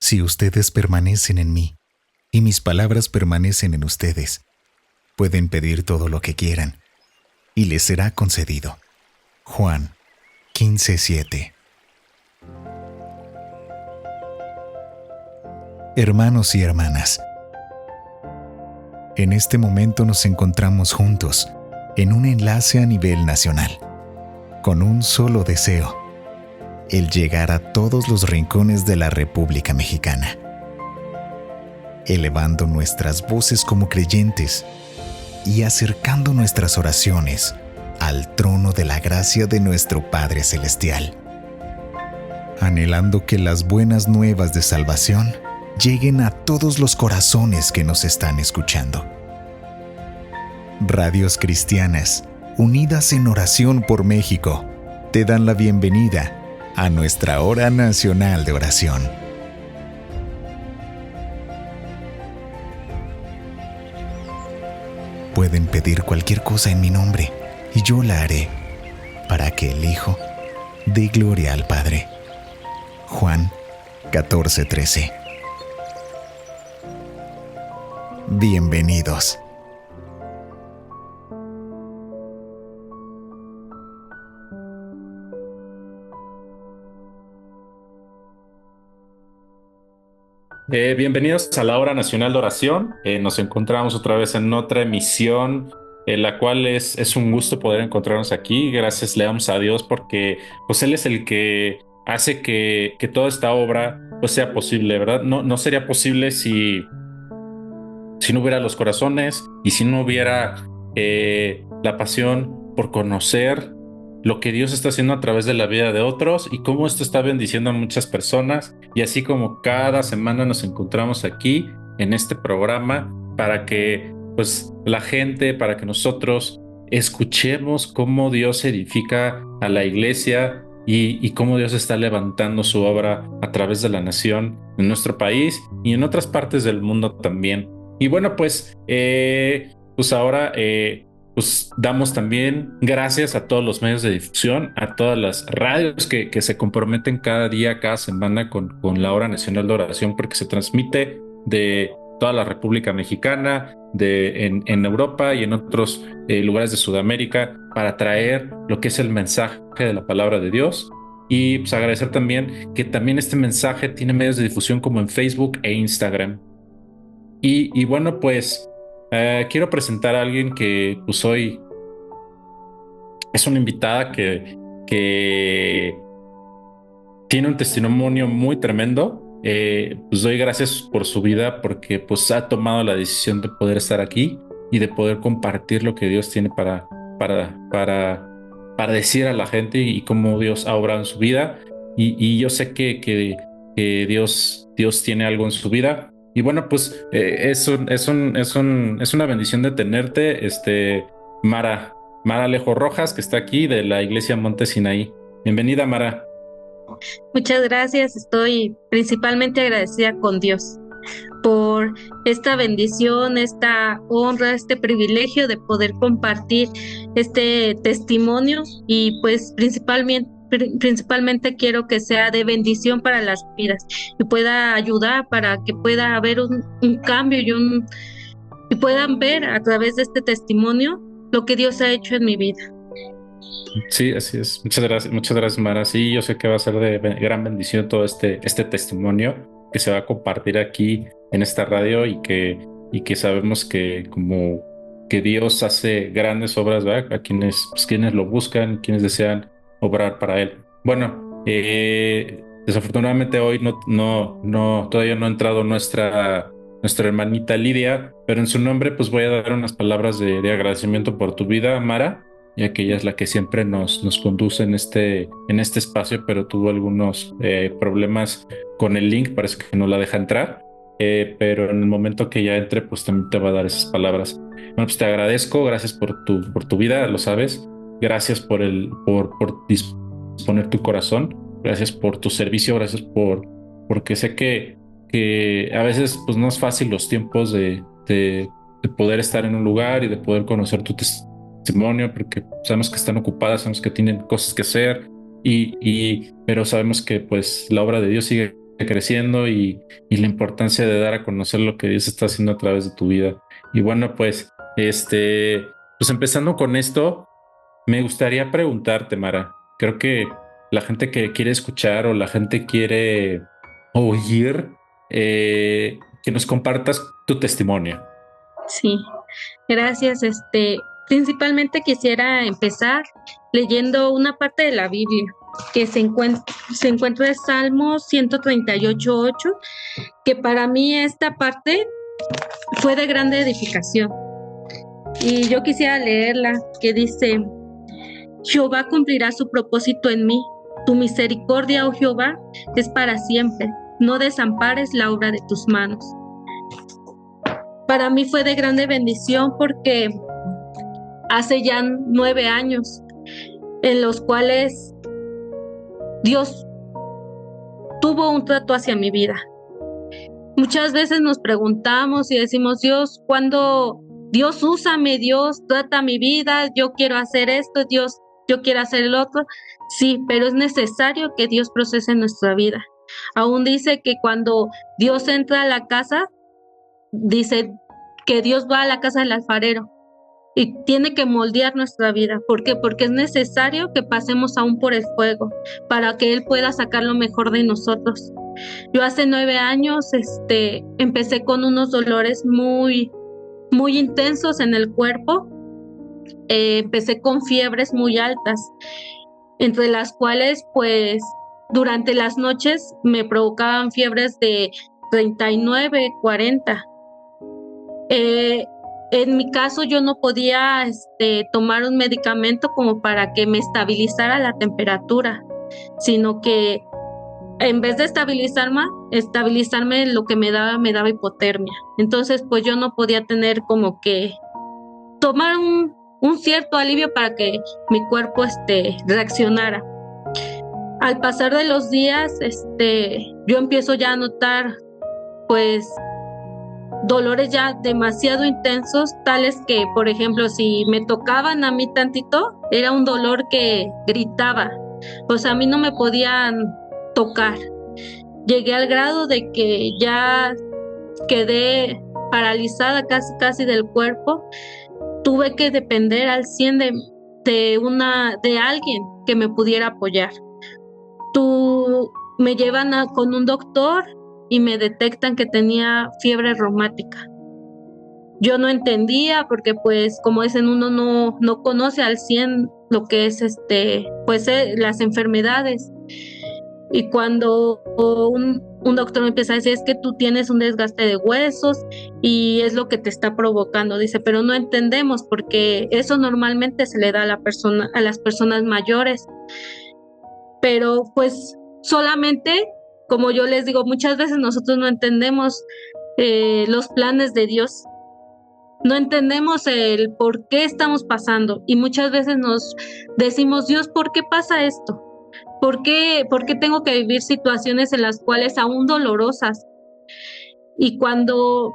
Si ustedes permanecen en mí, y mis palabras permanecen en ustedes, pueden pedir todo lo que quieran, y les será concedido. Juan 15:7. Hermanos y hermanas, en este momento nos encontramos juntos en un enlace a nivel nacional, con un solo deseo: el llegar a todos los rincones de la República Mexicana, elevando nuestras voces como creyentes y acercando nuestras oraciones al trono de la gracia de nuestro Padre Celestial, anhelando que las buenas nuevas de salvación lleguen a todos los corazones que nos están escuchando. Radios Cristianas, unidas en oración por México, te dan la bienvenida a nuestra hora nacional de oración. Pueden pedir cualquier cosa en mi nombre y yo la haré, para que el Hijo dé gloria al Padre. Juan 14:13. Bienvenidos. Bienvenidos a la Hora Nacional de Oración. Nos encontramos otra vez en otra emisión, en la cual es un gusto poder encontrarnos aquí. Gracias le damos a Dios porque pues Él es el que hace que toda esta obra pues sea posible, ¿verdad? No sería posible si no hubiera los corazones y si no hubiera la pasión por conocer lo que Dios está haciendo a través de la vida de otros y cómo esto está bendiciendo a muchas personas. Y así como cada semana nos encontramos aquí en este programa para que pues la gente, para que nosotros escuchemos cómo Dios edifica a la iglesia y cómo Dios está levantando su obra a través de la nación en nuestro país y en otras partes del mundo también. Y bueno, pues ahora pues damos también gracias a todos los medios de difusión, a todas las radios que se comprometen cada día, cada semana con la Hora Nacional de Oración, porque se transmite de toda la República Mexicana, en Europa y en otros lugares de Sudamérica, para traer lo que es el mensaje de la palabra de Dios. Y pues agradecer también que también este mensaje tiene medios de difusión como en Facebook e Instagram. Y bueno, pues quiero presentar a alguien que pues hoy es una invitada que tiene un testimonio muy tremendo. Pues doy gracias por su vida porque pues ha tomado la decisión de poder estar aquí y de poder compartir lo que Dios tiene para decir a la gente y cómo Dios ha obrado en su vida. Y yo sé que Dios tiene algo en su vida. Y bueno, pues es una bendición de tenerte, Mara Alejo Rojas, que está aquí de la Iglesia Monte Sinaí. Bienvenida, Mara. Muchas gracias. Estoy principalmente agradecida con Dios por esta bendición, esta honra, este privilegio de poder compartir este testimonio y pues principalmente quiero que sea de bendición para las vidas y pueda ayudar para que pueda haber un cambio y puedan ver a través de este testimonio lo que Dios ha hecho en mi vida. Sí, así es. Muchas gracias, Mara. Sí, yo sé que va a ser de gran bendición todo este testimonio que se va a compartir aquí en esta radio y que sabemos que como que Dios hace grandes obras, ¿verdad? A quienes lo buscan, quienes desean obrar para Él. Bueno, desafortunadamente hoy todavía no ha entrado nuestra hermanita Lidia, pero en su nombre pues voy a dar unas palabras de agradecimiento por tu vida, Mara, ya que ella es la que siempre nos conduce en este espacio, pero tuvo algunos problemas con el link, parece que no la deja entrar, pero en el momento que ya entre, pues también te va a dar esas palabras. Bueno, pues te agradezco, gracias por tu vida, lo sabes, gracias por disponer tu corazón, gracias por tu servicio, gracias porque sé que a veces pues no es fácil los tiempos de poder estar en un lugar y de poder conocer tu testimonio, porque sabemos que están ocupadas, sabemos que tienen cosas que hacer, pero sabemos que pues la obra de Dios sigue creciendo y la importancia de dar a conocer lo que Dios está haciendo a través de tu vida. Y bueno, pues, pues empezando con esto, me gustaría preguntarte, Mara. Creo que la gente que quiere escuchar o la gente quiere oír, que nos compartas tu testimonio. Sí, gracias. Principalmente quisiera empezar leyendo una parte de la Biblia que se encuentra en Salmo 138:8, que para mí esta parte fue de grande edificación. Y yo quisiera leerla, que dice: Jehová cumplirá su propósito en mí. Tu misericordia, oh Jehová, es para siempre. No desampares la obra de tus manos. Para mí fue de grande bendición porque hace ya 9 años en los cuales Dios tuvo un trato hacia mi vida. Muchas veces nos preguntamos y decimos: Dios, ¿cuándo? Dios, úsame, Dios, trata mi vida, yo quiero hacer esto, Dios, yo quiero hacer el otro. Sí, pero es necesario que Dios procese nuestra vida. Aún dice que cuando Dios entra a la casa, dice que Dios va a la casa del alfarero y tiene que moldear nuestra vida. ¿Por qué? Porque es necesario que pasemos aún por el fuego para que Él pueda sacar lo mejor de nosotros. Yo hace 9 años empecé con unos dolores muy, muy intensos en el cuerpo. Empecé con fiebres muy altas, entre las cuales pues durante las noches me provocaban fiebres de 39, 40. En mi caso yo no podía tomar un medicamento como para que me estabilizara la temperatura, sino que en vez de estabilizarme lo que me daba hipotermia. Entonces pues yo no podía tener como que tomar un cierto alivio para que mi cuerpo reaccionara. Al pasar de los días, yo empiezo ya a notar pues dolores ya demasiado intensos, tales que, por ejemplo, si me tocaban a mí tantito, era un dolor que gritaba. O sea, a mí no me podían tocar. Llegué al grado de que ya quedé paralizada casi del cuerpo. Tuve que depender al 100 de alguien que me pudiera apoyar. Me llevan con un doctor y me detectan que tenía fiebre reumática. Yo no entendía porque pues como dicen, uno no conoce al 100 lo que es las enfermedades. Y cuando un doctor me empieza a decir: es que tú tienes un desgaste de huesos y es lo que te está provocando. Dice, pero no entendemos porque eso normalmente se le da a las personas mayores. Pero pues solamente, como yo les digo, muchas veces nosotros no entendemos los planes de Dios. No entendemos el por qué estamos pasando y muchas veces nos decimos: Dios, ¿por qué pasa esto? ¿Por qué tengo que vivir situaciones en las cuales aún dolorosas? Y cuando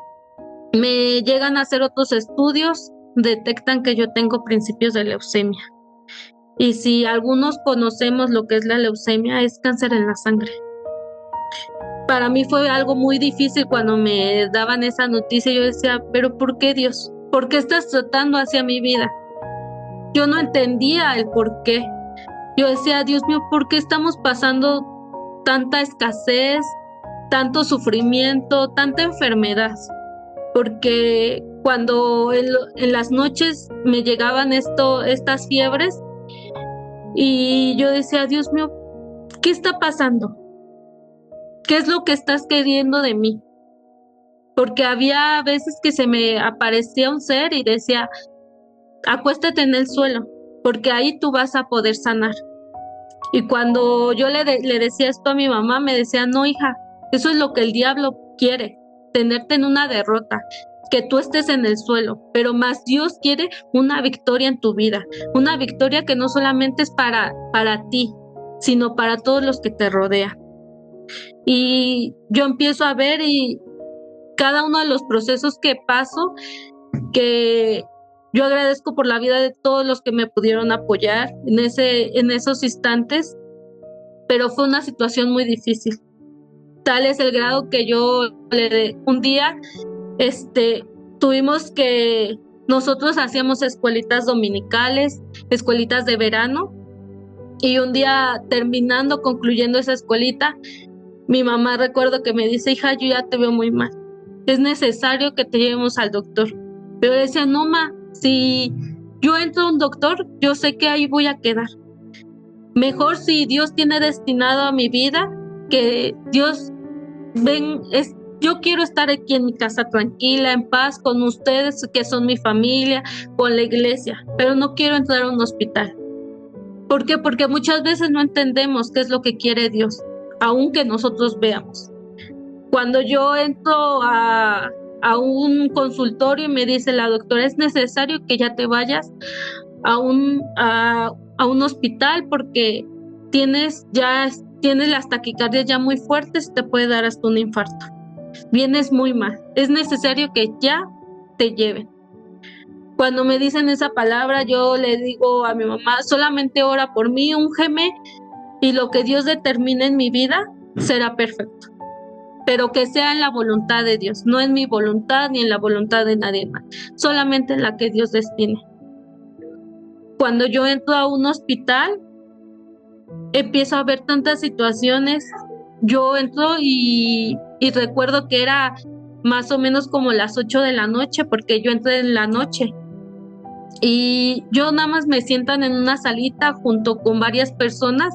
me llegan a hacer otros estudios, detectan que yo tengo principios de leucemia. Y si algunos conocemos lo que es la leucemia, es cáncer en la sangre. Para mí fue algo muy difícil cuando me daban esa noticia. Yo decía, pero ¿por qué, Dios? ¿Por qué estás tratando hacia mi vida? Yo no entendía el por qué. Yo decía, Dios mío, ¿por qué estamos pasando tanta escasez, tanto sufrimiento, tanta enfermedad? Porque cuando en las noches me llegaban estas fiebres y yo decía, Dios mío, ¿qué está pasando? ¿Qué es lo que estás queriendo de mí? Porque había veces que se me aparecía un ser y decía, acuéstate en el suelo, porque ahí tú vas a poder sanar. Y cuando yo le decía esto a mi mamá, me decía, no, hija, eso es lo que el diablo quiere, tenerte en una derrota, que tú estés en el suelo, pero más Dios quiere una victoria en tu vida, una victoria que no solamente es para ti, sino para todos los que te rodean. Y yo empiezo a ver y cada uno de los procesos que paso, que yo agradezco por la vida de todos los que me pudieron apoyar en esos instantes, pero fue una situación muy difícil. Tal es el grado que un día, tuvimos que, nosotros hacíamos escuelitas dominicales, escuelitas de verano, y un día concluyendo esa escuelita, mi mamá recuerdo que me dice: hija, yo ya te veo muy mal, es necesario que te llevemos al doctor. Pero decía: no, ma, si yo entro a un doctor, yo sé que ahí voy a quedar. Mejor, si Dios tiene destinado a mi vida, que Dios yo quiero estar aquí en mi casa tranquila, en paz con ustedes, que son mi familia, con la iglesia, pero no quiero entrar a un hospital. ¿Por qué? Porque muchas veces no entendemos qué es lo que quiere Dios, aunque nosotros veamos. Cuando yo entro a un consultorio y me dice la doctora: es necesario que ya te vayas a un hospital porque tienes las taquicardias ya muy fuertes, te puede dar hasta un infarto. Vienes muy mal, es necesario que ya te lleven. Cuando me dicen esa palabra, yo le digo a mi mamá: solamente ora por mí, úngeme, y lo que Dios determine en mi vida será perfecto. Pero que sea en la voluntad de Dios, no en mi voluntad ni en la voluntad de nadie más, solamente en la que Dios destine. Cuando yo entro a un hospital, empiezo a ver tantas situaciones. Yo entro y recuerdo que era más o menos como las 8 de la noche, porque yo entré en la noche. Y yo nada más me sientan en una salita junto con varias personas,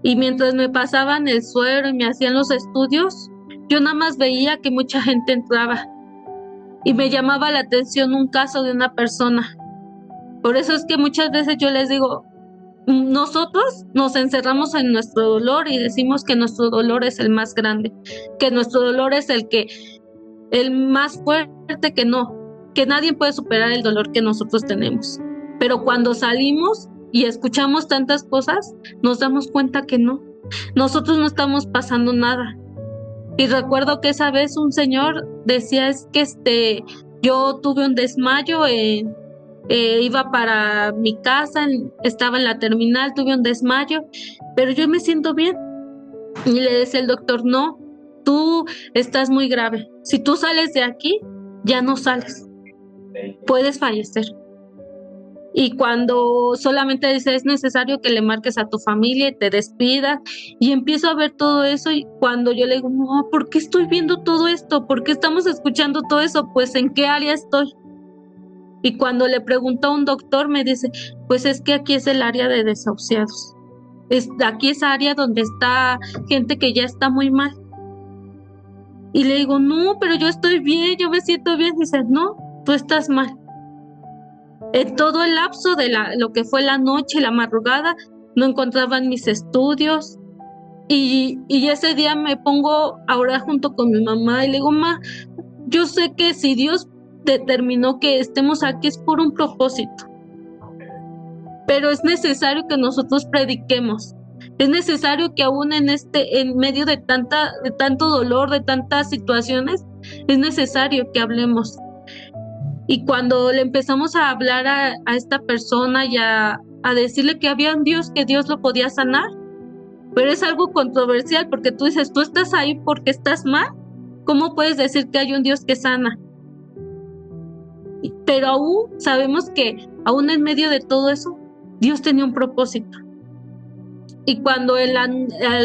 y mientras me pasaban el suero y me hacían los estudios, yo nada más veía que mucha gente entraba y me llamaba la atención un caso de una persona. Por eso es que muchas veces yo les digo, nosotros nos encerramos en nuestro dolor y decimos que nuestro dolor es el más grande, que nuestro dolor es el más fuerte, que nadie puede superar el dolor que nosotros tenemos. Pero cuando salimos y escuchamos tantas cosas, nos damos cuenta que no, nosotros no estamos pasando nada. Y recuerdo que esa vez un señor decía: es que yo tuve un desmayo, iba para mi casa, estaba en la terminal, tuve un desmayo, pero yo me siento bien. Y le decía el doctor: no, tú estás muy grave, si tú sales de aquí, ya no sales, puedes fallecer. Y cuando solamente dice: es necesario que le marques a tu familia y te despidas, y empiezo a ver todo eso, y cuando yo le digo: no, ¿por qué estoy viendo todo esto? ¿Por qué estamos escuchando todo eso? Pues, ¿en qué área estoy? Y cuando le pregunto a un doctor, me dice: pues es que aquí es el área de desahuciados. Aquí es área donde está gente que ya está muy mal. Y le digo: no, pero yo estoy bien, yo me siento bien. Dice: no, tú estás mal. En todo el lapso de lo que fue la noche y la madrugada, no encontraban mis estudios. Y ese día me pongo a orar junto con mi mamá y le digo: ma, yo sé que si Dios determinó que estemos aquí es por un propósito, pero es necesario que nosotros prediquemos. Es necesario que aún en medio de tanto dolor, de tantas situaciones, es necesario que hablemos. Y cuando le empezamos a hablar a esta persona y a decirle que había un Dios, que Dios lo podía sanar, pero es algo controversial, porque tú dices: tú estás ahí porque estás mal, ¿cómo puedes decir que hay un Dios que sana? Pero aún sabemos que aún en medio de todo eso, Dios tenía un propósito. Y cuando el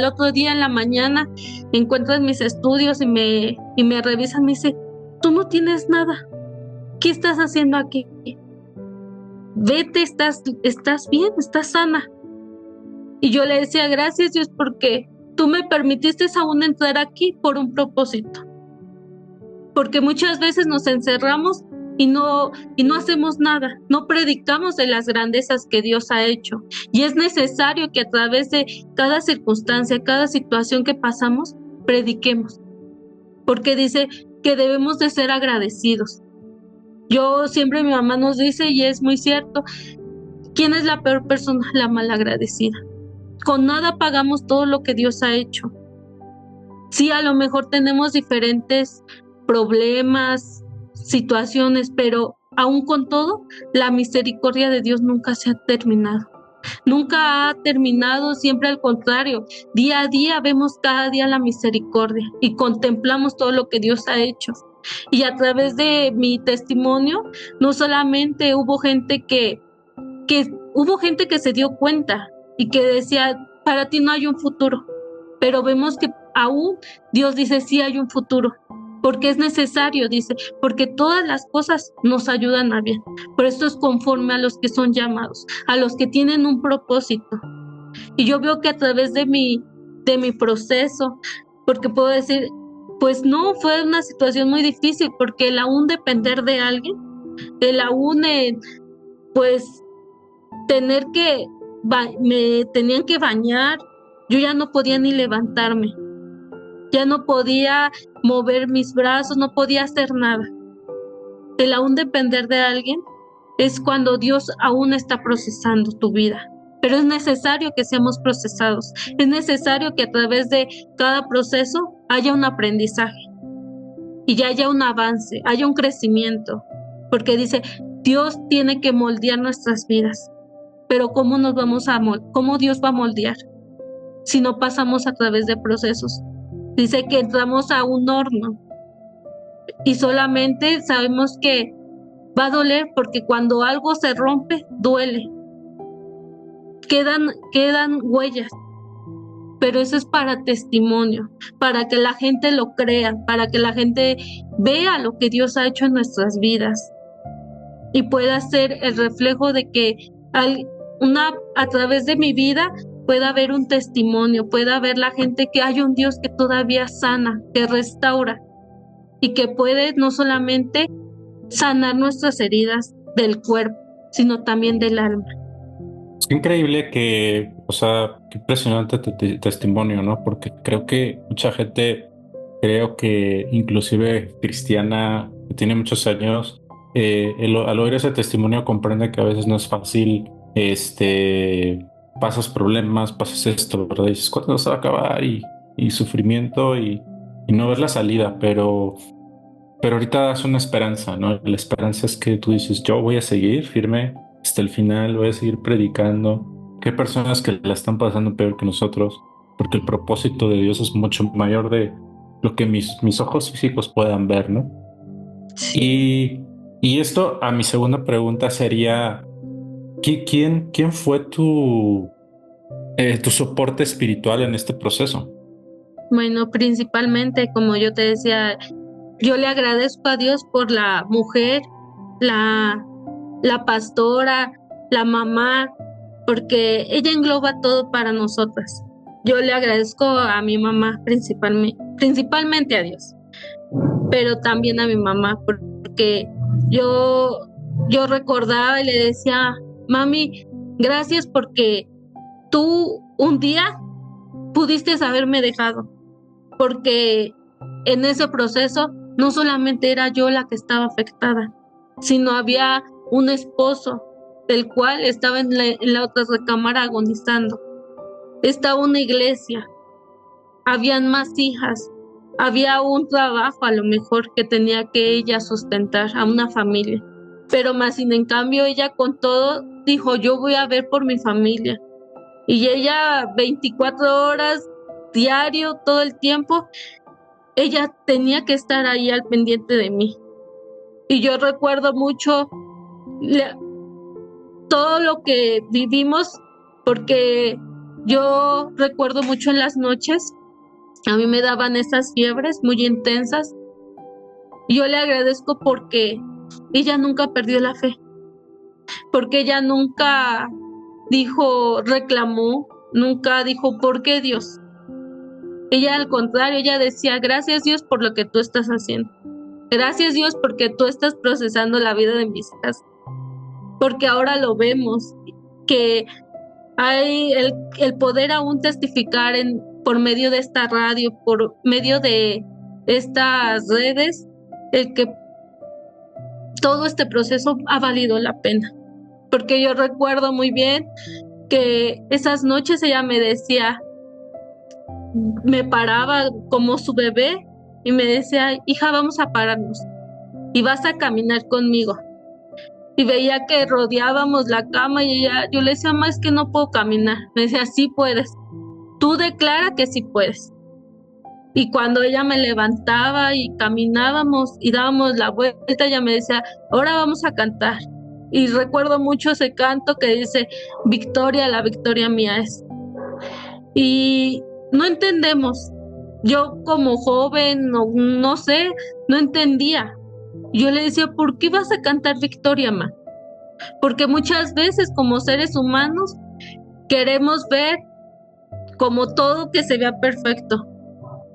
otro día en la mañana encuentran mis estudios y me revisan, me dice: tú no tienes nada, ¿qué estás haciendo aquí? Vete, estás bien, estás sana. Y yo le decía: gracias, Dios, porque tú me permitiste aún entrar aquí por un propósito. Porque muchas veces nos encerramos y no hacemos nada, no predicamos de las grandezas que Dios ha hecho. Y es necesario que a través de cada circunstancia, cada situación que pasamos, prediquemos. Porque dice que debemos de ser agradecidos. Yo siempre, mi mamá nos dice, y es muy cierto: ¿quién es la peor persona? La malagradecida. Con nada pagamos todo lo que Dios ha hecho. Sí, a lo mejor tenemos diferentes problemas, situaciones, pero aún con todo, la misericordia de Dios nunca se ha terminado. Nunca ha terminado, siempre al contrario. Día a día vemos cada día la misericordia y contemplamos todo lo que Dios ha hecho. Y a través de mi testimonio, no solamente hubo gente hubo gente que se dio cuenta y que decía, para ti no hay un futuro, pero vemos que aún Dios dice, sí hay un futuro, porque es necesario, dice, porque todas las cosas nos ayudan a bien. Por esto es conforme a los que son llamados, a los que tienen un propósito. Y yo veo que a través de mi proceso, porque puedo decir, pues no, fue una situación muy difícil, porque el aún depender de alguien, el aún, pues, tener que, me tenían que bañar, yo ya no podía ni levantarme, ya no podía mover mis brazos, no podía hacer nada. El aún depender de alguien es cuando Dios aún está procesando tu vida. Pero es necesario que seamos procesados. Es necesario que a través de cada proceso haya un aprendizaje y ya haya un avance, haya un crecimiento. Porque dice, Dios tiene que moldear nuestras vidas. Pero ¿cómo cómo Dios va a moldear si no pasamos a través de procesos? Dice que entramos a un horno y solamente sabemos que va a doler porque cuando algo se rompe, duele. Quedan huellas, pero eso es para testimonio, para que la gente lo crea, para que la gente vea lo que Dios ha hecho en nuestras vidas y pueda ser el reflejo de que a través de mi vida pueda haber un testimonio, pueda ver la gente que hay un Dios que todavía sana, que restaura y que puede no solamente sanar nuestras heridas del cuerpo, sino también del alma. Es increíble que, o sea, qué impresionante tu testimonio, ¿no? Porque creo que mucha gente, creo que inclusive cristiana, que tiene muchos años, al oír ese testimonio comprende que a veces no es fácil, pasas problemas, pasas esto, ¿verdad? Y dices, ¿cuándo se va a acabar? Y sufrimiento y no ver la salida, pero ahorita das una esperanza, ¿no? La esperanza es que tú dices, yo voy a seguir firme hasta el final, voy a seguir predicando. Que hay personas que la están pasando peor que nosotros, porque el propósito de Dios es mucho mayor de lo que mis ojos físicos puedan ver, ¿no? Y esto a mi segunda pregunta sería, ¿quién fue tu soporte espiritual en este proceso? Bueno, principalmente, como yo te decía, yo le agradezco a Dios por la mujer, la pastora, la mamá, porque ella engloba todo para nosotras. Yo le agradezco a mi mamá principalmente a Dios, pero también a mi mamá, porque yo recordaba y le decía, mami, gracias porque tú un día pudiste haberme dejado, porque en ese proceso no solamente era yo la que estaba afectada, sino había un esposo, el cual estaba en la otra recámara agonizando. Estaba una iglesia, habían más hijas, había un trabajo a lo mejor que tenía que ella sustentar a una familia. Pero más sin en cambio ella con todo dijo, yo voy a ver por mi familia. Y ella 24 horas diario, todo el tiempo, ella tenía que estar ahí al pendiente de mí. Y yo recuerdo mucho todo lo que vivimos, porque yo recuerdo mucho en las noches, a mí me daban esas fiebres muy intensas. Y yo le agradezco porque ella nunca perdió la fe, porque ella nunca reclamó, nunca dijo, ¿por qué Dios? Ella al contrario, ella decía, gracias Dios por lo que tú estás haciendo. Gracias Dios porque tú estás procesando la vida de mis hijas. Porque ahora lo vemos, que hay el poder aún testificar por medio de esta radio, por medio de estas redes, el que todo este proceso ha valido la pena. Porque yo recuerdo muy bien que esas noches ella me decía, me paraba como su bebé y me decía, hija, vamos a pararnos y vas a caminar conmigo. y veía que rodeábamos la cama y yo le decía, mamá, es que no puedo caminar. Me decía, sí puedes, tú declara que sí puedes. Y cuando ella me levantaba y caminábamos y dábamos la vuelta, ella me decía, ahora vamos a cantar. Y recuerdo mucho ese canto que dice, Victoria, la victoria mía es. Y no entendemos. Yo como joven, no sé, no entendía. Yo le decía, ¿por qué vas a cantar victoria, ma? Porque muchas veces como seres humanos queremos ver como todo que se vea perfecto.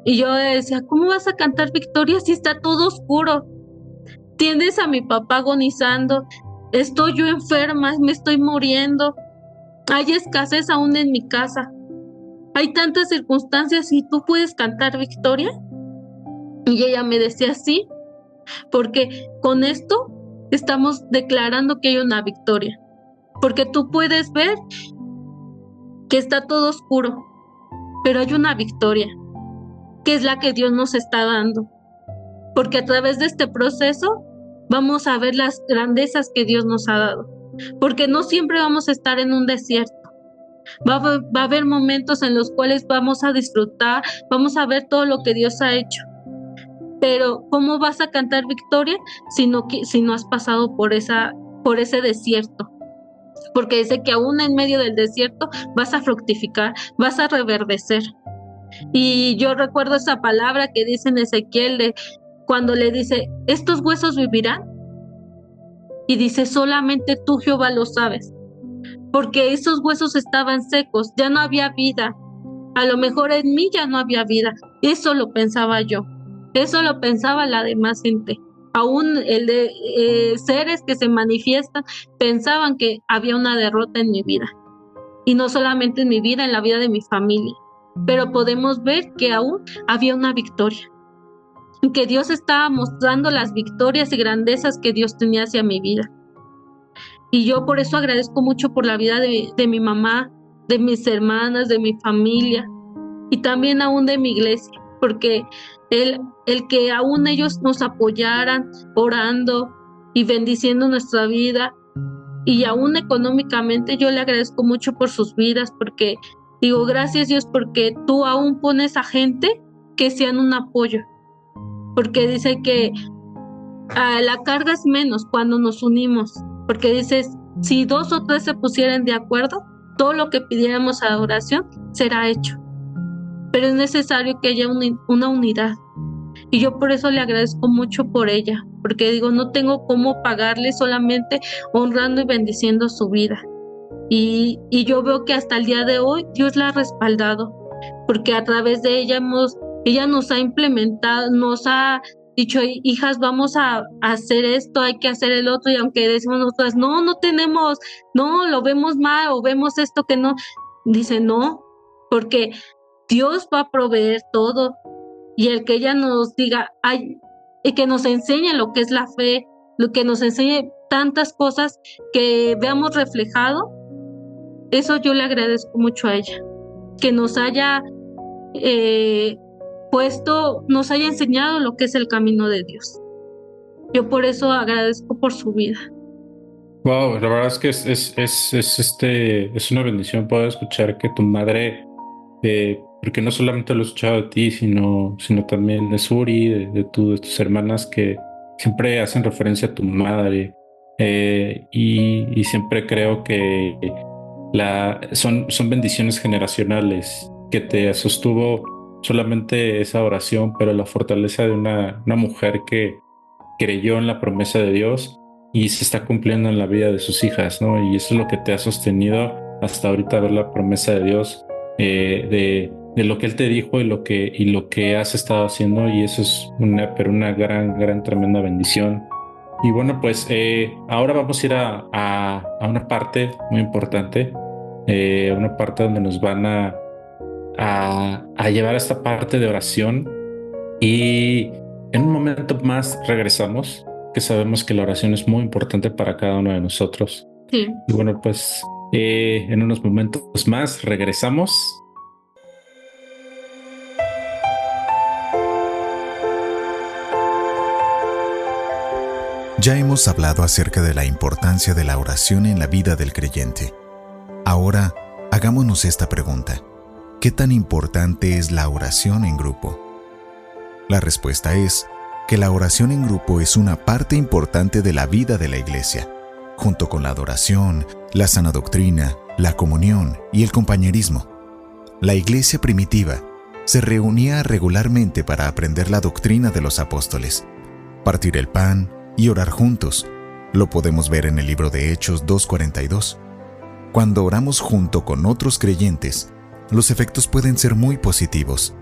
Y yo decía, ¿cómo vas a cantar victoria si está todo oscuro? Tienes a mi papá agonizando, estoy yo enferma, me estoy muriendo, hay escasez aún en mi casa, hay tantas circunstancias y tú puedes cantar victoria. Y ella me decía, sí, porque con esto estamos declarando que hay una victoria, porque tú puedes ver que está todo oscuro, pero hay una victoria, que es la que Dios nos está dando, porque a través de este proceso vamos a ver las grandezas que Dios nos ha dado, porque no siempre vamos a estar en un desierto. Va a haber momentos en los cuales vamos a disfrutar, vamos a ver todo lo que Dios ha hecho. Pero ¿cómo vas a cantar victoria si no has pasado por ese desierto? Porque dice que aún en medio del desierto vas a fructificar, vas a reverdecer. Y yo recuerdo esa palabra que dice en Ezequiel cuando le dice, ¿estos huesos vivirán? Y dice, solamente tú, Jehová, lo sabes. Porque esos huesos estaban secos, ya no había vida. A lo mejor en mí ya no había vida. Eso lo pensaba yo. Eso lo pensaba la demás gente. Aún el de seres que se manifiestan pensaban que había una derrota en mi vida. Y no solamente en mi vida, en la vida de mi familia. Pero podemos ver que aún había una victoria. Que Dios estaba mostrando las victorias y grandezas que Dios tenía hacia mi vida. Y yo por eso agradezco mucho por la vida de mi mamá, de mis hermanas, de mi familia y también aún de mi iglesia, porque el que aún ellos nos apoyaran orando y bendiciendo nuestra vida y aún económicamente, yo le agradezco mucho por sus vidas, porque digo, gracias Dios, porque tú aún pones a gente que sean un apoyo, porque dice que la carga es menos cuando nos unimos, porque dices, si 2 o 3 se pusieran de acuerdo, todo lo que pidiéramos a la oración será hecho. Pero es necesario que haya una unidad. Y yo por eso le agradezco mucho por ella, porque digo, no tengo cómo pagarle, solamente honrando y bendiciendo su vida. Y yo veo que hasta el día de hoy Dios la ha respaldado, porque a través de ella nos ha implementado, nos ha dicho, hijas, vamos a hacer esto, hay que hacer el otro, y aunque decimos nosotras, no tenemos, no, lo vemos mal o vemos esto que no, dice no, porque Dios va a proveer todo, y el que ella nos diga, y que nos enseñe lo que es la fe, lo que nos enseñe tantas cosas que veamos reflejado, eso yo le agradezco mucho a ella, que nos haya nos haya enseñado lo que es el camino de Dios. Yo por eso agradezco por su vida. Wow, la verdad es que es una bendición poder escuchar que tu madre, porque no solamente lo he escuchado de ti, sino también de Suri, de tus hermanas que siempre hacen referencia a tu madre, y siempre creo que son bendiciones generacionales que te sostuvo solamente esa oración, pero la fortaleza de una mujer que creyó en la promesa de Dios y se está cumpliendo en la vida de sus hijas, ¿no? Y eso es lo que te ha sostenido hasta ahorita, ver la promesa de Dios, de lo que Él te dijo y lo que has estado haciendo, y eso es una gran, tremenda bendición. Y bueno, pues ahora vamos a ir a una parte muy importante, una parte donde nos van a llevar a esta parte de oración, y en un momento más regresamos, que sabemos que la oración es muy importante para cada uno de nosotros. Sí. Y bueno, pues en unos momentos más regresamos. Ya hemos hablado acerca de la importancia de la oración en la vida del creyente. Ahora, hagámonos esta pregunta. ¿Qué tan importante es la oración en grupo? La respuesta es que la oración en grupo es una parte importante de la vida de la iglesia, junto con la adoración, la sana doctrina, la comunión y el compañerismo. La iglesia primitiva se reunía regularmente para aprender la doctrina de los apóstoles, partir el pan y orar juntos. Lo podemos ver en el libro de Hechos 2:42. Cuando oramos junto con otros creyentes, los efectos pueden ser muy positivos.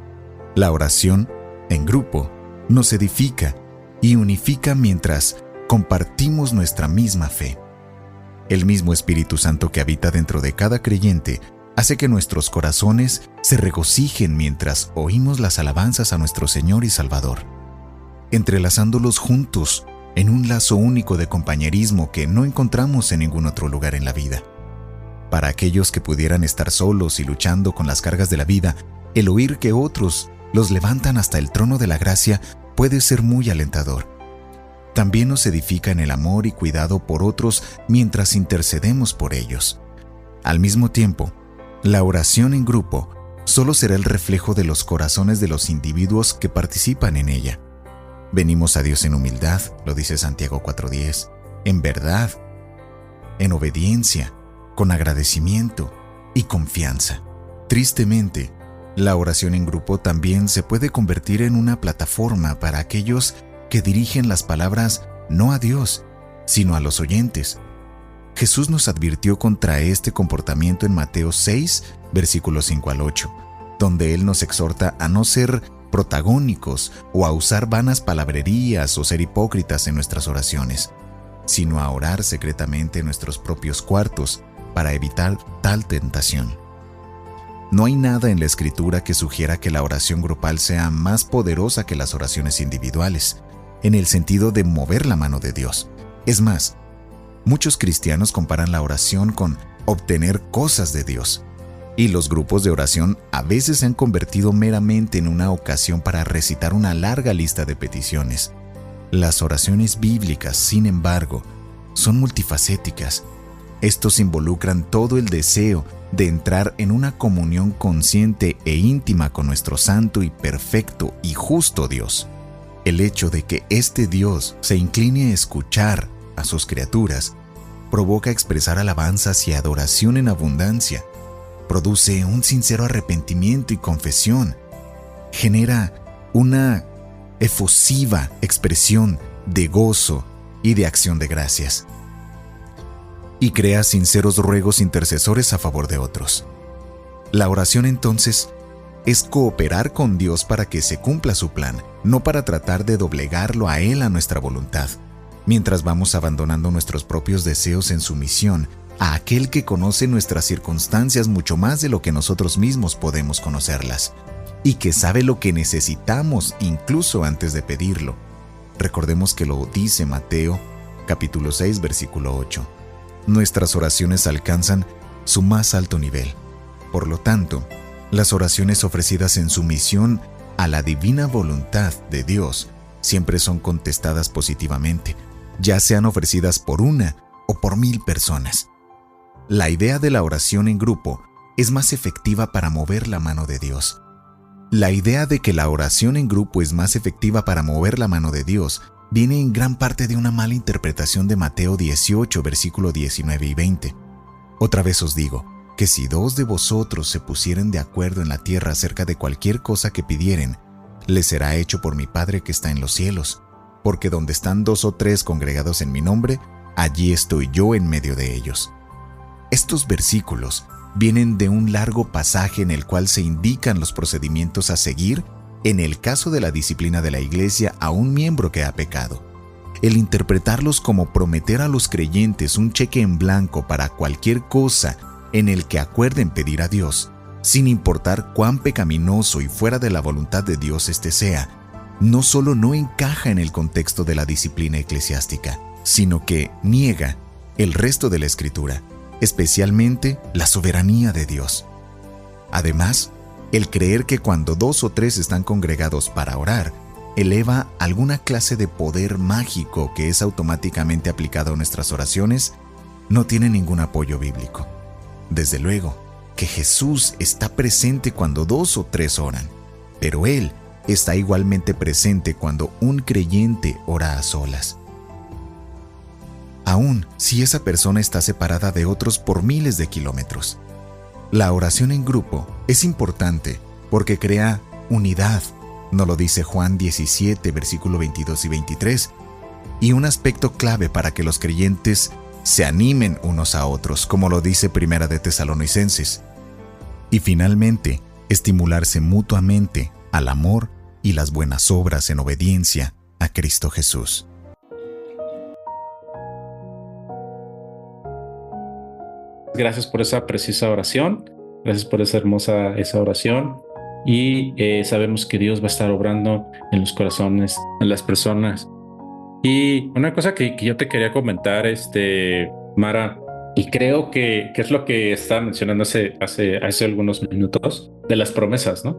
La oración en grupo nos edifica y unifica mientras compartimos nuestra misma fe. El mismo Espíritu Santo que habita dentro de cada creyente hace que nuestros corazones se regocijen mientras oímos las alabanzas a nuestro Señor y Salvador, entrelazándolos juntos en un lazo único de compañerismo que no encontramos en ningún otro lugar en la vida. Para aquellos que pudieran estar solos y luchando con las cargas de la vida, el oír que otros los levantan hasta el trono de la gracia puede ser muy alentador. También nos edifica en el amor y cuidado por otros mientras intercedemos por ellos. Al mismo tiempo, la oración en grupo solo será el reflejo de los corazones de los individuos que participan en ella. Venimos a Dios en humildad, lo dice Santiago 4:10, en verdad, en obediencia, con agradecimiento y confianza. Tristemente, la oración en grupo también se puede convertir en una plataforma para aquellos que dirigen las palabras no a Dios, sino a los oyentes. Jesús nos advirtió contra este comportamiento en Mateo 6, versículos 5 al 8, donde Él nos exhorta a no ser protagónicos o a usar vanas palabrerías o ser hipócritas en nuestras oraciones, sino a orar secretamente en nuestros propios cuartos para evitar tal tentación. No hay nada en la Escritura que sugiera que la oración grupal sea más poderosa que las oraciones individuales, en el sentido de mover la mano de Dios. Es más, muchos cristianos comparan la oración con obtener cosas de Dios, y los grupos de oración a veces se han convertido meramente en una ocasión para recitar una larga lista de peticiones. Las oraciones bíblicas, sin embargo, son multifacéticas. Estos involucran todo el deseo de entrar en una comunión consciente e íntima con nuestro santo y perfecto y justo Dios. El hecho de que este Dios se incline a escuchar a sus criaturas provoca expresar alabanzas y adoración en abundancia. Produce un sincero arrepentimiento y confesión. Genera una efusiva expresión de gozo y de acción de gracias. Y crea sinceros ruegos intercesores a favor de otros. La oración entonces es cooperar con Dios para que se cumpla su plan, no para tratar de doblegarlo a Él a nuestra voluntad, mientras vamos abandonando nuestros propios deseos en sumisión a aquel que conoce nuestras circunstancias mucho más de lo que nosotros mismos podemos conocerlas, y que sabe lo que necesitamos incluso antes de pedirlo. Recordemos que lo dice Mateo, capítulo 6, versículo 8. Nuestras oraciones alcanzan su más alto nivel. Por lo tanto, las oraciones ofrecidas en sumisión a la divina voluntad de Dios siempre son contestadas positivamente, ya sean ofrecidas por una o por 1000 personas. La idea de la oración en grupo es más efectiva para mover la mano de Dios. La idea de que la oración en grupo es más efectiva para mover la mano de Dios viene en gran parte de una mala interpretación de Mateo 18, versículo 19 y 20. Otra vez os digo, que si 2 de vosotros se pusieren de acuerdo en la tierra acerca de cualquier cosa que pidieren, les será hecho por mi Padre que está en los cielos, porque donde están 2 o 3 congregados en mi nombre, allí estoy yo en medio de ellos. Estos versículos vienen de un largo pasaje en el cual se indican los procedimientos a seguir en el caso de la disciplina de la iglesia a un miembro que ha pecado. El interpretarlos como prometer a los creyentes un cheque en blanco para cualquier cosa en el que acuerden pedir a Dios, sin importar cuán pecaminoso y fuera de la voluntad de Dios éste sea, no solo no encaja en el contexto de la disciplina eclesiástica, sino que niega el resto de la Escritura, especialmente la soberanía de Dios. Además, el creer que cuando 2 o 3 están congregados para orar, eleva alguna clase de poder mágico que es automáticamente aplicado a nuestras oraciones, no tiene ningún apoyo bíblico. Desde luego que Jesús está presente cuando 2 o 3 oran, pero Él está igualmente presente cuando un creyente ora a solas. Aún si esa persona está separada de otros por miles de kilómetros. La oración en grupo es importante porque crea unidad, nos lo dice Juan 17, versículo 22 y 23, y un aspecto clave para que los creyentes se animen unos a otros, como lo dice Primera de Tesalonicenses. Y finalmente, estimularse mutuamente al amor y las buenas obras en obediencia a Cristo Jesús. Gracias por esa precisa oración, gracias por esa hermosa oración, y sabemos que Dios va a estar obrando en los corazones de las personas. Y una cosa que yo te quería comentar, Mara, y creo que es lo que estaba mencionando hace algunos minutos, de las promesas, ¿no?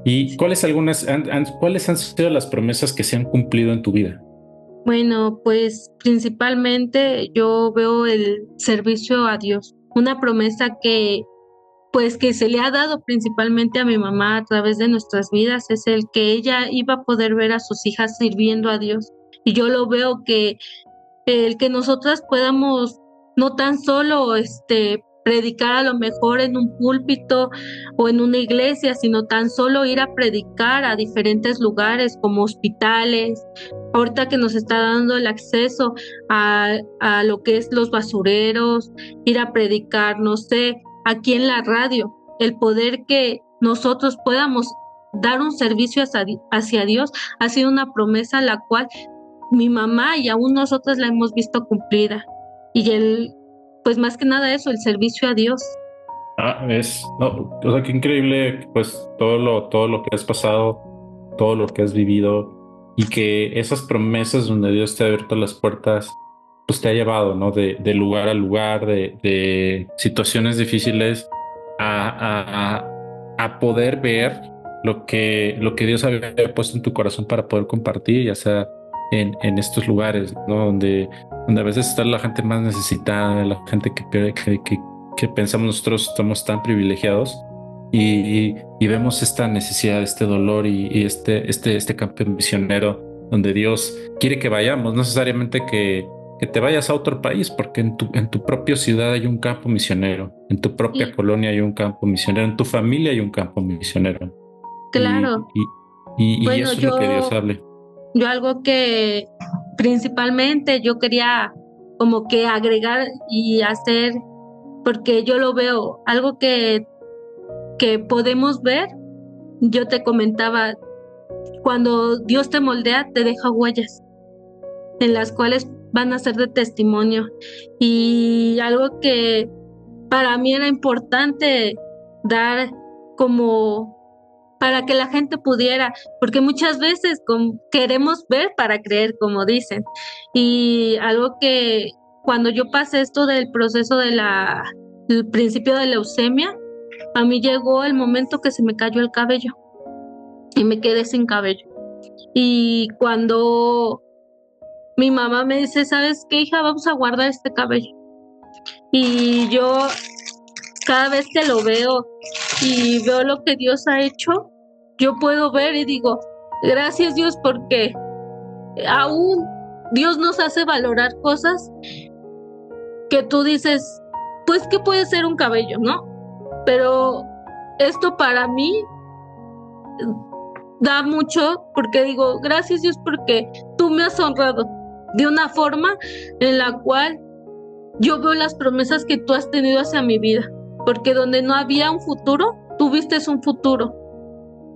¿Y cuáles han sido las promesas que se han cumplido en tu vida? Bueno, pues principalmente yo veo el servicio a Dios, una promesa que se le ha dado principalmente a mi mamá a través de nuestras vidas, es el que ella iba a poder ver a sus hijas sirviendo a Dios. Y yo lo veo que el que nosotras podamos no tan solo predicar a lo mejor en un púlpito o en una iglesia, sino tan solo ir a predicar a diferentes lugares como hospitales. Ahorita que nos está dando el acceso a lo que es los basureros, ir a predicar, no sé, aquí en la radio, el poder que nosotros podamos dar un servicio hacia Dios ha sido una promesa la cual mi mamá y aún nosotros la hemos visto cumplida. Y pues más que nada eso, el servicio a Dios. No, o sea, qué increíble, pues todo lo que has pasado, todo lo que has vivido, y que esas promesas donde Dios te ha abierto las puertas, pues te ha llevado, ¿no? De lugar a lugar, de situaciones difíciles a poder ver lo que Dios había puesto en tu corazón para poder compartir, ya sea en estos lugares, ¿no? Donde a veces está la gente más necesitada, la gente que pensamos nosotros estamos tan privilegiados, y vemos esta necesidad, este dolor y este campo misionero donde Dios quiere que vayamos, no necesariamente que te vayas a otro país, porque en tu propia ciudad hay un campo misionero, en tu propia colonia hay un campo misionero, en tu familia hay un campo misionero. Claro. Y eso es lo que Dios hable. Yo algo que principalmente yo quería como que agregar y hacer, porque yo lo veo, algo que podemos ver, yo te comentaba, cuando Dios te moldea, te deja huellas en las cuales van a ser de testimonio. Y algo que para mí era importante dar como para que la gente pudiera, porque muchas veces queremos ver para creer, como dicen. Y algo que cuando yo pasé esto del proceso del principio de leucemia, a mí llegó el momento que se me cayó el cabello y me quedé sin cabello. Y cuando mi mamá me dice, ¿sabes qué, hija? Vamos a guardar este cabello. Y yo cada vez que lo veo y veo lo que Dios ha hecho, yo puedo ver y digo, gracias Dios, porque aún Dios nos hace valorar cosas que tú dices, pues que puede ser un cabello, ¿no? Pero esto para mí da mucho, porque digo, gracias Dios, porque tú me has honrado de una forma en la cual yo veo las promesas que tú has tenido hacia mi vida, porque donde no había un futuro, tú vistes un futuro,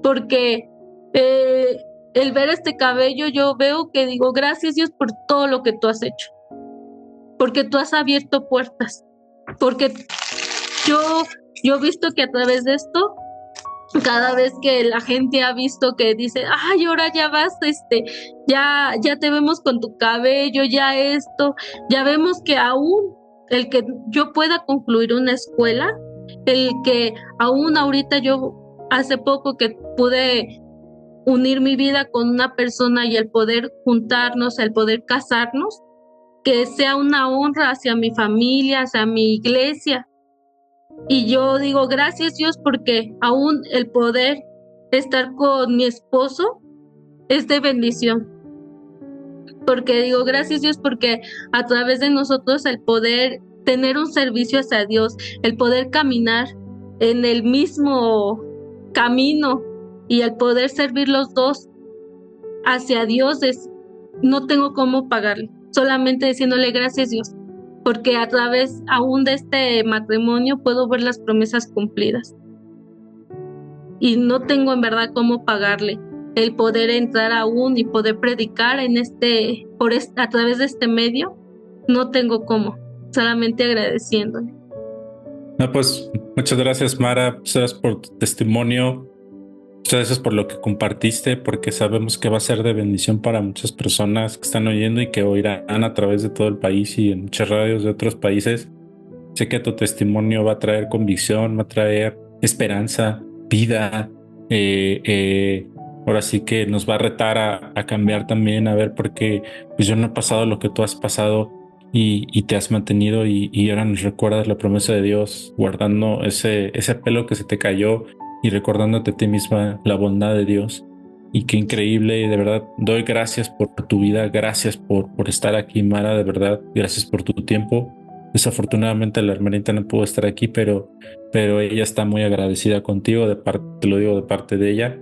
porque el ver este cabello, yo veo que digo, gracias Dios por todo lo que tú has hecho, porque tú has abierto puertas, porque yo he visto que a través de esto, cada vez que la gente ha visto que dice, ay, ahora ya vas, ya te vemos con tu cabello, ya esto, ya vemos que aún el que yo pueda concluir una escuela, el que aún ahorita yo hace poco que pude unir mi vida con una persona y el poder juntarnos, el poder casarnos, que sea una honra hacia mi familia, hacia mi iglesia. Y yo digo, gracias Dios, porque aún el poder estar con mi esposo es de bendición. Porque digo, gracias Dios, porque a través de nosotros el poder tener un servicio hacia Dios, el poder caminar en el mismo camino y el poder servir los dos hacia Dios, no tengo cómo pagarle, solamente diciéndole gracias Dios, porque a través aún de este matrimonio puedo ver las promesas cumplidas y no tengo en verdad cómo pagarle el poder entrar aún y poder predicar en a través de este medio. No tengo cómo, solamente agradeciéndole. No, pues muchas gracias, Mara. Muchas gracias por tu testimonio. Muchas gracias por lo que compartiste, porque sabemos que va a ser de bendición para muchas personas que están oyendo y que oirán a través de todo el país y en muchas radios de otros países. Sé que tu testimonio va a traer convicción, va a traer esperanza, vida. Ahora sí que nos va a retar a cambiar también, a ver, porque pues yo no he pasado lo que tú has pasado y te has mantenido y ahora nos recuerdas la promesa de Dios, guardando ese pelo que se te cayó y recordándote a ti misma la bondad de Dios. Y qué increíble, y de verdad doy gracias por tu vida, gracias por estar aquí, Mara, de verdad, gracias por tu tiempo. Desafortunadamente la hermanita no pudo estar aquí, pero ella está muy agradecida contigo, te lo digo de parte de ella.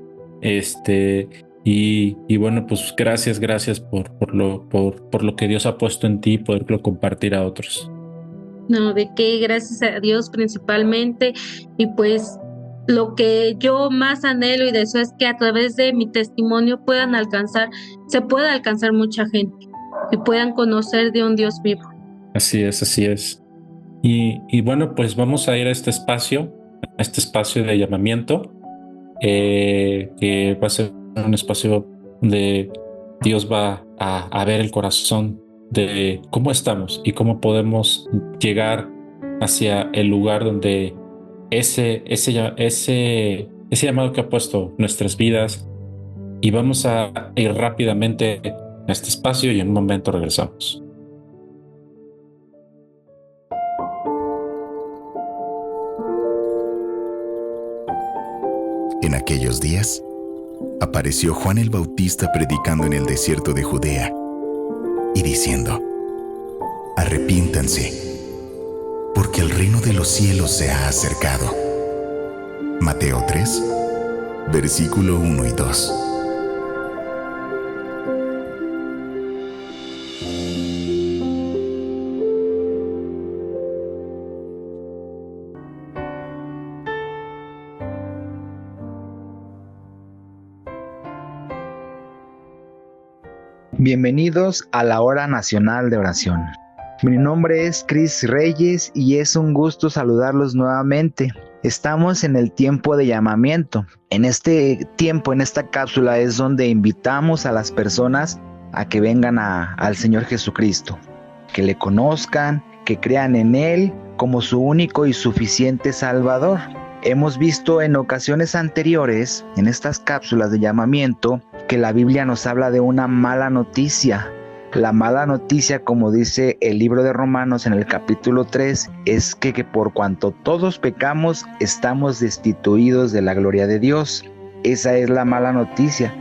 Y bueno, pues gracias por lo que Dios ha puesto en ti y poderlo compartir a otros. No, de qué, gracias a Dios principalmente. Y pues lo que yo más anhelo y deseo es que a través de mi testimonio se pueda alcanzar mucha gente y puedan conocer de un Dios vivo. Así es, así es. Y bueno, pues vamos a ir a este espacio de llamamiento, que va a ser un espacio donde Dios va a ver el corazón de cómo estamos y cómo podemos llegar hacia el lugar donde ese llamado que ha puesto nuestras vidas. Y vamos a ir rápidamente a este espacio y en un momento regresamos. En aquellos días, apareció Juan el Bautista predicando en el desierto de Judea y diciendo: arrepiéntanse, porque el reino de los cielos se ha acercado. Mateo 3, versículo 1 y 2. Bienvenidos a la Hora Nacional de Oración. Mi nombre es Cris Reyes y es un gusto saludarlos nuevamente. Estamos en el tiempo de llamamiento. En este tiempo, en esta cápsula, es donde invitamos a las personas a que vengan al Señor Jesucristo, que le conozcan, que crean en Él como su único y suficiente Salvador. Hemos visto en ocasiones anteriores, en estas cápsulas de llamamiento, que la Biblia nos habla de una mala noticia. La mala noticia, como dice el libro de Romanos en el capítulo 3, es que por cuanto todos pecamos, estamos destituidos de la gloria de Dios. Esa es la mala noticia.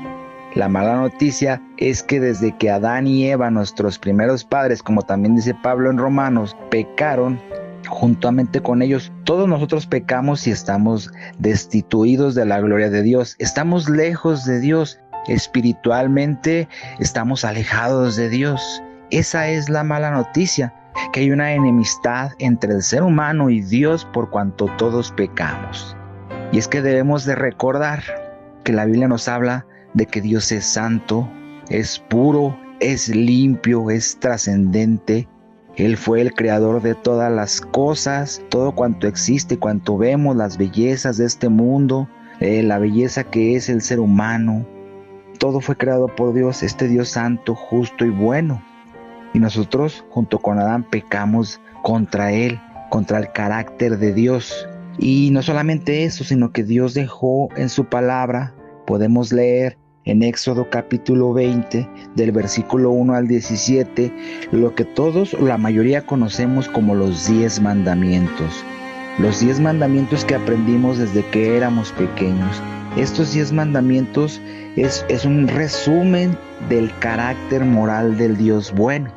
La mala noticia es que desde que Adán y Eva, nuestros primeros padres, como también dice Pablo en Romanos, pecaron, juntamente con ellos, todos nosotros pecamos y estamos destituidos de la gloria de Dios. Estamos lejos de Dios. Espiritualmente estamos alejados de Dios. Esa es la mala noticia, que hay una enemistad entre el ser humano y Dios por cuanto todos pecamos. Y es que debemos de recordar que la Biblia nos habla de que Dios es santo, es puro, es limpio, es trascendente. Él fue el creador de todas las cosas, todo cuanto existe, cuanto vemos, las bellezas de este mundo, la belleza que es el ser humano. Todo fue creado por Dios, este Dios santo, justo y bueno. Y nosotros, junto con Adán, pecamos contra Él, contra el carácter de Dios. Y no solamente eso, sino que Dios dejó en su palabra, podemos leer en Éxodo capítulo 20, del versículo 1 al 17, lo que todos o la mayoría conocemos como los 10 mandamientos. Los 10 mandamientos que aprendimos desde que éramos pequeños. Estos 10 mandamientos es un resumen del carácter moral del Dios bueno,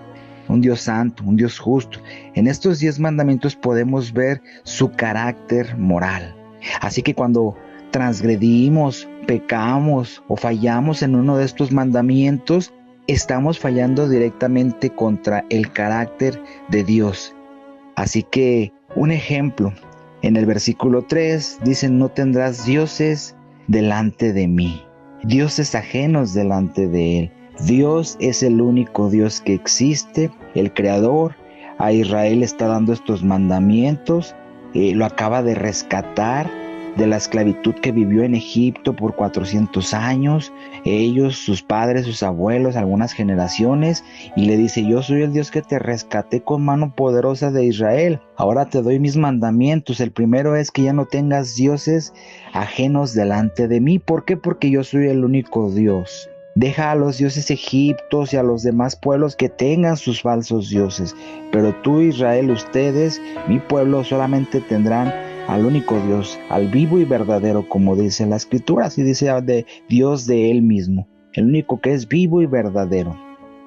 un Dios santo, un Dios justo. En estos 10 mandamientos podemos ver su carácter moral. Así que cuando transgredimos, pecamos o fallamos en uno de estos mandamientos, estamos fallando directamente contra el carácter de Dios. Así que un ejemplo, en el versículo 3 dice: no tendrás dioses delante de mí, dioses ajenos delante de Él. Dios es el único Dios que existe, el Creador. A Israel está dando estos mandamientos, lo acaba de rescatar de la esclavitud que vivió en Egipto por 400 años, ellos, sus padres, sus abuelos, algunas generaciones, y le dice: yo soy el Dios que te rescaté con mano poderosa de Israel, ahora te doy mis mandamientos. El primero es que ya no tengas dioses ajenos delante de mí. ¿Por qué? Porque yo soy el único Dios. Deja a los dioses egipcios y a los demás pueblos que tengan sus falsos dioses, pero tú, Israel, ustedes, mi pueblo, solamente tendrán al único Dios, al vivo y verdadero, como dice la Escritura. Así dice de Dios, de Él mismo, el único que es vivo y verdadero.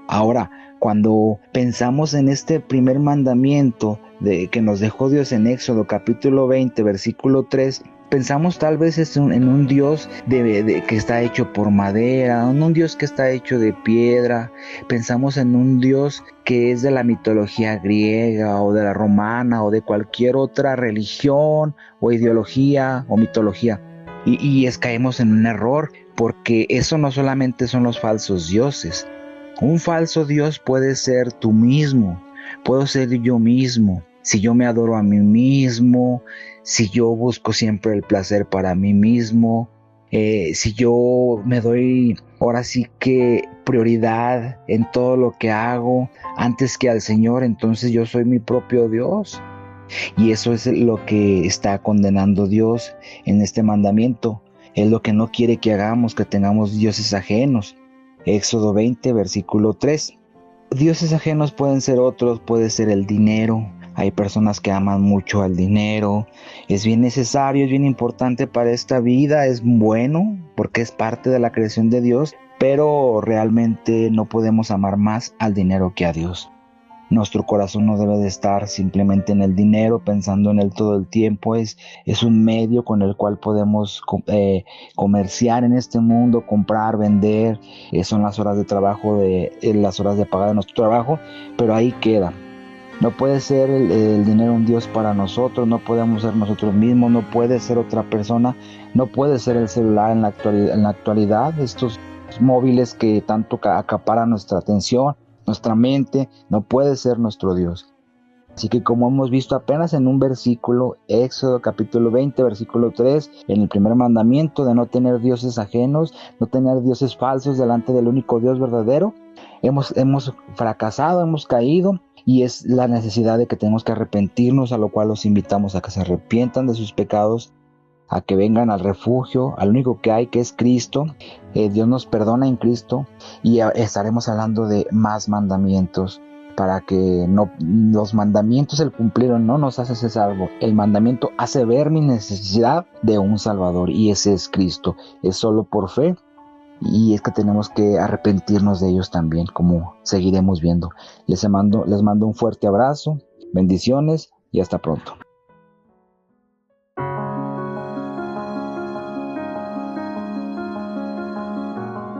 Ahora, cuando pensamos en este primer mandamiento que nos dejó Dios en Éxodo capítulo 20, versículo 3, pensamos tal vez en un Dios que está hecho por madera, en un Dios que está hecho de piedra. Pensamos en un Dios que es de la mitología griega o de la romana o de cualquier otra religión o ideología o mitología. Y caemos en un error, porque eso no solamente son los falsos dioses. Un falso Dios puede ser tú mismo, puedo ser yo mismo. Si yo me adoro a mí mismo, si yo busco siempre el placer para mí mismo, si yo me doy ahora sí que prioridad en todo lo que hago antes que al Señor, entonces yo soy mi propio Dios. Y eso es lo que está condenando Dios en este mandamiento. Es lo que no quiere que hagamos, que tengamos dioses ajenos. Éxodo 20, versículo 3. Dioses ajenos pueden ser otros, puede ser el dinero. Hay personas que aman mucho al dinero. Es bien necesario, es bien importante para esta vida, es bueno porque es parte de la creación de Dios, pero realmente no podemos amar más al dinero que a Dios. Nuestro corazón no debe de estar simplemente en el dinero, pensando en él todo el tiempo. Es un medio con el cual podemos comerciar en este mundo, comprar, vender. Son las horas de trabajo, las horas de pagar de nuestro trabajo, pero ahí queda. No puede ser el dinero un Dios para nosotros, no podemos ser nosotros mismos, no puede ser otra persona, no puede ser el celular en la actualidad, estos móviles que tanto acaparan nuestra atención, nuestra mente, no puede ser nuestro Dios. Así que, como hemos visto apenas en un versículo, Éxodo capítulo 20, versículo 3, en el primer mandamiento de no tener dioses ajenos, no tener dioses falsos delante del único Dios verdadero, hemos fracasado, hemos caído, y es la necesidad de que tenemos que arrepentirnos, a lo cual los invitamos a que se arrepientan de sus pecados, a que vengan al refugio, al único que hay, que es Cristo. Dios nos perdona en Cristo, y estaremos hablando de más mandamientos, para que los mandamientos, el cumplirlo, no nos hace ser salvo. El mandamiento hace ver mi necesidad de un Salvador, y ese es Cristo. Es solo por fe, y es que tenemos que arrepentirnos de ellos también, como seguiremos viendo. Les mando un fuerte abrazo, bendiciones y hasta pronto.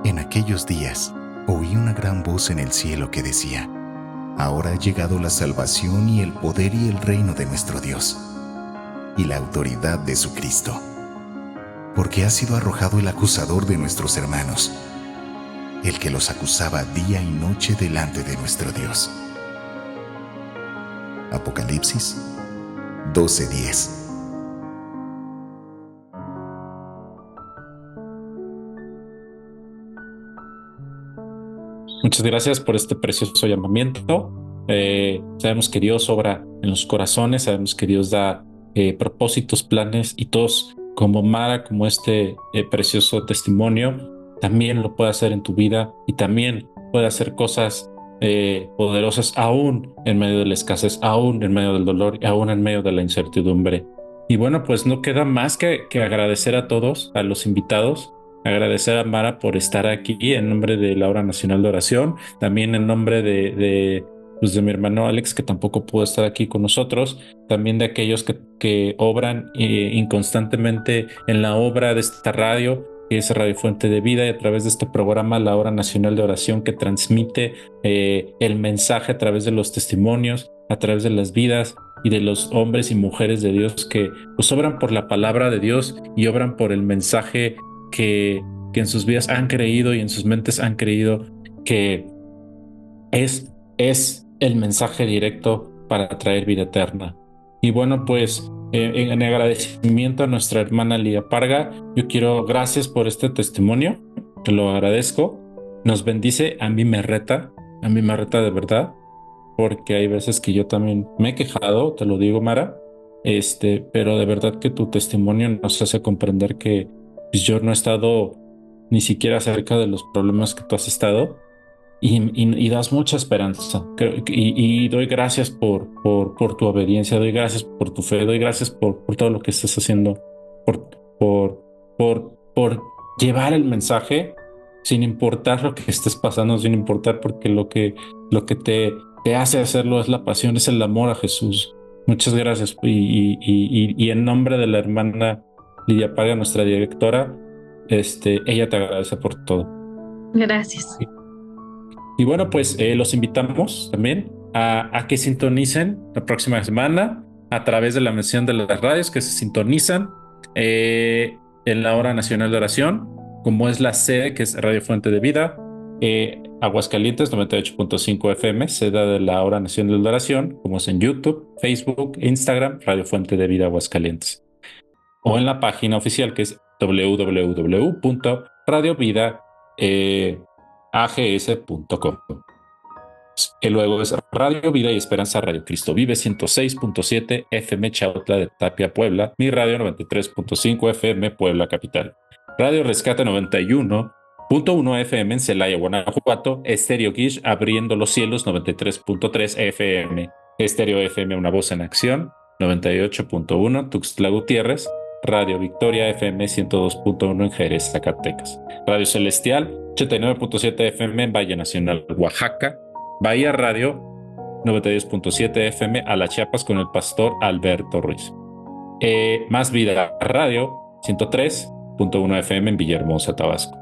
En aquellos días oí una gran voz en el cielo que decía: ahora ha llegado la salvación y el poder y el reino de nuestro Dios y la autoridad de su Cristo, porque ha sido arrojado el acusador de nuestros hermanos, el que los acusaba día y noche delante de nuestro Dios. Apocalipsis 12:10. Muchas gracias por este precioso llamamiento. Sabemos que Dios obra en los corazones, sabemos que Dios da propósitos, planes, y todos como Mara, como este precioso testimonio, también lo puede hacer en tu vida y también puede hacer cosas poderosas aún en medio de la escasez, aún en medio del dolor y aún en medio de la incertidumbre. Y bueno, pues no queda más que agradecer a todos, a los invitados, agradecer a Mara por estar aquí en nombre de la Hora Nacional de Oración, también en nombre pues de mi hermano Alex, que tampoco pudo estar aquí con nosotros, también de aquellos que obran inconstantemente en la obra de esta radio, que es Radio Fuente de Vida, y a través de este programa, la Hora Nacional de Oración, que transmite el mensaje a través de los testimonios, a través de las vidas y de los hombres y mujeres de Dios que pues obran por la palabra de Dios y obran por el mensaje que en sus vidas han creído y en sus mentes han creído que es el mensaje directo para traer vida eterna. Y bueno, pues en agradecimiento a nuestra hermana Lidia Parga, yo quiero gracias por este testimonio, te lo agradezco, nos bendice, a mí me reta de verdad, porque hay veces que yo también me he quejado, te lo digo, Mara, pero de verdad que tu testimonio nos hace comprender que pues, yo no he estado ni siquiera cerca de los problemas que tú has estado, y das mucha esperanza. Y doy gracias por tu obediencia, doy gracias por tu fe, doy gracias por todo lo que estás haciendo, por llevar el mensaje sin importar lo que estés pasando, sin importar, porque lo que te hace hacerlo es la pasión, es el amor a Jesús. Muchas gracias. Y en nombre de la hermana Lidia Parga, nuestra directora, ella te agradece por todo. Gracias. Y bueno, pues los invitamos también a que sintonicen la próxima semana a través de la mención de las radios que se sintonizan en la Hora Nacional de Oración, como es la sede, que es Radio Fuente de Vida, Aguascalientes 98.5 FM, sede de la Hora Nacional de Oración, como es en YouTube, Facebook, Instagram, Radio Fuente de Vida Aguascalientes, o en la página oficial que es www.radiovida.ags.com, que luego es Radio Vida y Esperanza Radio Cristo Vive 106.7 FM Chautla de Tapia, Puebla, Mi Radio 93.5 FM Puebla Capital, Radio Rescate 91.1 FM en Celaya, Guanajuato, Estéreo Gish Abriendo los Cielos 93.3 FM, Estéreo FM Una Voz en Acción 98.1 Tuxtla Gutiérrez, Radio Victoria FM 102.1 en Jerez, Zacatecas, Radio Celestial 89.7 FM en Valle Nacional, Oaxaca, Bahía Radio 92.7 FM a la Chiapas con el pastor Alberto Ruiz, Más Vida Radio 103.1 FM en Villahermosa, Tabasco,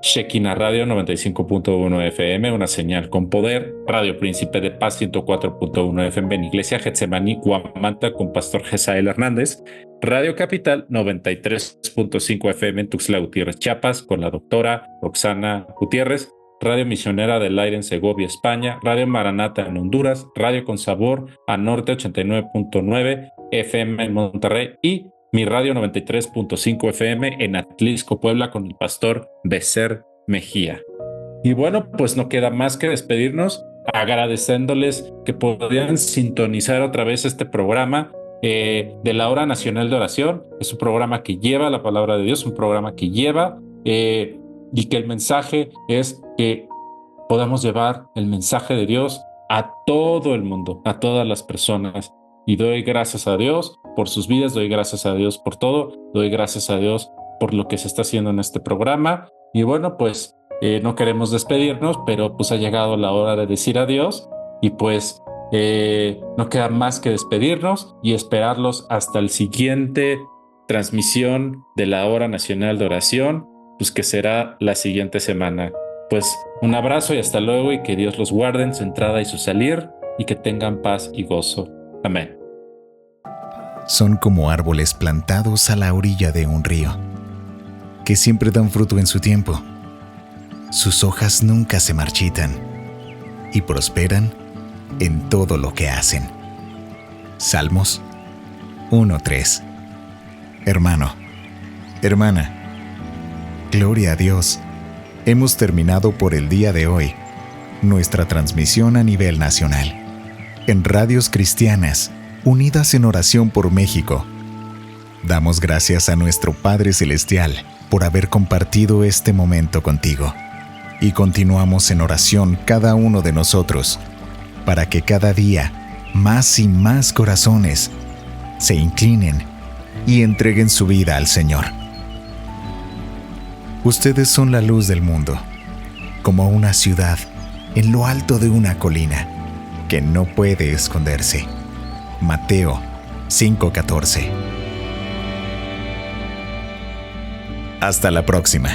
Shekinah Radio 95.1 FM, una señal con poder, Radio Príncipe de Paz 104.1 FM en Iglesia Getsemaní, Guamanta con pastor Gesael Hernández, Radio Capital 93.5 FM en Tuxtla Gutiérrez, Chiapas con la doctora Roxana Gutiérrez, Radio Misionera del Aire en Segovia, España, Radio Maranata en Honduras, Radio Con Sabor a Norte 89.9 FM en Monterrey y Mi Radio 93.5 FM en Atlisco, Puebla con el pastor Becer Mejía. Y bueno, pues no queda más que despedirnos agradeciéndoles que podrían sintonizar otra vez este programa de la Hora Nacional de Oración. Es un programa que lleva la palabra de Dios, un programa que lleva y que el mensaje es que podamos llevar el mensaje de Dios a todo el mundo, a todas las personas. Y doy gracias a Dios por sus vidas, doy gracias a Dios por todo, doy gracias a Dios por lo que se está haciendo en este programa. Y bueno, pues no queremos despedirnos, pero pues ha llegado la hora de decir adiós y pues no queda más que despedirnos y esperarlos hasta el siguiente transmisión de la Hora Nacional de Oración, pues que será la siguiente semana. Pues un abrazo y hasta luego, y que Dios los guarde en su entrada y su salir, y que tengan paz y gozo. Amén. Son como árboles plantados a la orilla de un río, que siempre dan fruto en su tiempo. Sus hojas nunca se marchitan y prosperan en todo lo que hacen. Salmos 1:3. Hermano, hermana, gloria a Dios. Hemos terminado por el día de hoy nuestra transmisión a nivel nacional en radios cristianas unidas en oración por México. Damos gracias a nuestro Padre Celestial por haber compartido este momento contigo. Y continuamos en oración cada uno de nosotros, para que cada día más y más corazones se inclinen y entreguen su vida al Señor. Ustedes son la luz del mundo, como una ciudad en lo alto de una colina que no puede esconderse. Mateo 5:14. Hasta la próxima.